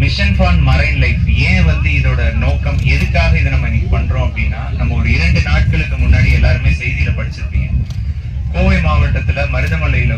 Mission for marine life ஏன் இதோட நோக்கம் எதுக்காக இதை நம்ம இன்னைக்கு பண்றோம் அப்படின்னா, நம்ம ஒரு 2 நாட்களுக்கு முன்னாடி எல்லாருமே செய்தியில படிச்சிருப்பீங்க. கோவை மாவட்டத்துல மருதமலையில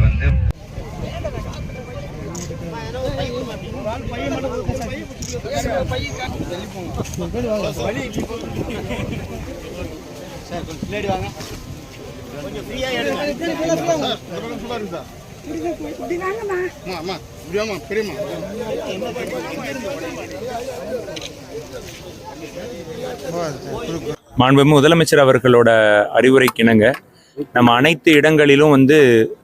மாண்புமிகு முதலமைச்சர் அவர்களோட அறிவுரைக்கிணங்க நம்ம அனைத்து இடங்களிலும்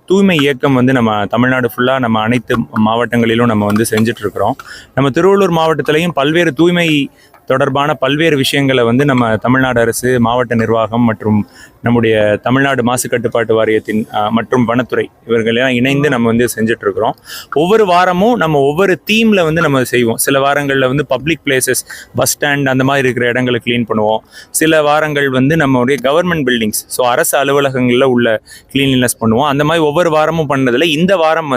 தூய்மை இயக்கம் நம்ம தமிழ்நாடு ஃபுல்லாக நம்ம அனைத்து மாவட்டங்களிலும் நம்ம செஞ்சுட்டு இருக்கிறோம். நம்ம திருவள்ளூர் மாவட்டத்திலையும் பல்வேறு தூய்மை தொடர்பான பல்வேறு விஷயங்களை நம்ம தமிழ்நாடு அரசு, மாவட்ட நிர்வாகம் மற்றும் நம்முடைய தமிழ்நாடு மாசு கட்டுப்பாட்டு வாரியத்தின் மற்றும் வனத்துறை இவர்களெல்லாம் இணைந்து நம்ம செஞ்சுட்டு இருக்கிறோம். ஒவ்வொரு வாரமும் நம்ம ஒவ்வொரு தீமில் நம்ம செய்வோம். சில வாரங்களில் பப்ளிக் பிளேசஸ், பஸ் ஸ்டாண்ட் அந்த மாதிரி இருக்கிற இடங்களை க்ளீன் பண்ணுவோம். சில வாரங்கள் நம்மளுடைய கவர்மெண்ட் பில்டிங்ஸ், ஸோ அரசு அலுவலகங்களில் உள்ள க்ளீன்லினஸ் பண்ணுவோம். அந்த மாதிரி ஒவ்வொரு வாரமும் பண்ணதில் இந்த வாரம்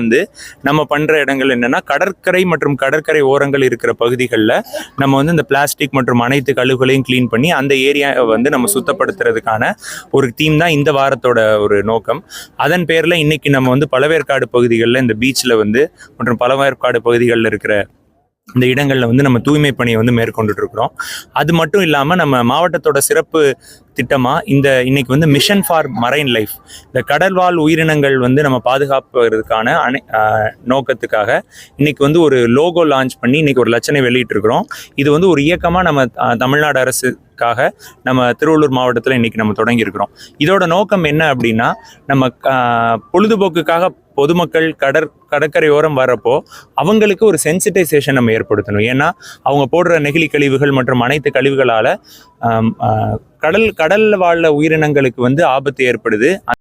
நம்ம பண்ணுற இடங்கள் என்னென்னா, கடற்கரை மற்றும் கடற்கரை ஓரங்கள் இருக்கிற பகுதிகளில் நம்ம இந்த பிளாஸ்டிக் மற்றும் அனைத்து கழிவுகளையும் க்ளீன் பண்ணி அந்த ஏரியாவை நம்ம சுத்தப்படுத்துறதுக்கான ஒரு தீம் தான் இந்த வாரத்தோட ஒரு நோக்கம். அதன் பேரில் இன்னைக்கு நம்ம பழவேற்காடு பகுதிகளில் இந்த பீச்சில் மற்றும் பழவேற்காடு பகுதிகளில் இருக்கிற இந்த இடங்களில் நம்ம தூய்மை பணியை மேற்கொண்டுட்டு இருக்கிறோம். அது மட்டும் இல்லாமல் நம்ம மாவட்டத்தோட சிறப்பு திட்டமாக இன்னைக்கு மிஷன் ஃபார் மரைன் லைஃப், இந்த கடல்வாழ் உயிரினங்கள் நம்ம பாதுகாப்பதற்கான நோக்கத்துக்காக இன்னைக்கு ஒரு லோகோ லான்ச் பண்ணி இன்னைக்கு ஒரு லட்சணை வெளியிட்டிருக்கிறோம். இது ஒரு இயக்கமாக நம்ம தமிழ்நாடு அரசுக்காக நம்ம திருவள்ளூர் மாவட்டத்தில் இன்னைக்கு நம்ம தொடங்கியிருக்கிறோம். இதோட நோக்கம் என்ன அப்படின்னா, நம்ம பொழுதுபோக்குக்காக பொதுமக்கள் கடற்கரையோரம் வரப்போ அவங்களுக்கு ஒரு சென்சிட்டைசேஷன் நம்ம ஏற்படுத்தணும். ஏன்னா அவங்க போடுற நெகிழி கழிவுகள் மற்றும் அனைத்து கழிவுகளால் கடல்ல வாழ உயிரினங்களுக்கு ஆபத்து ஏற்படுது.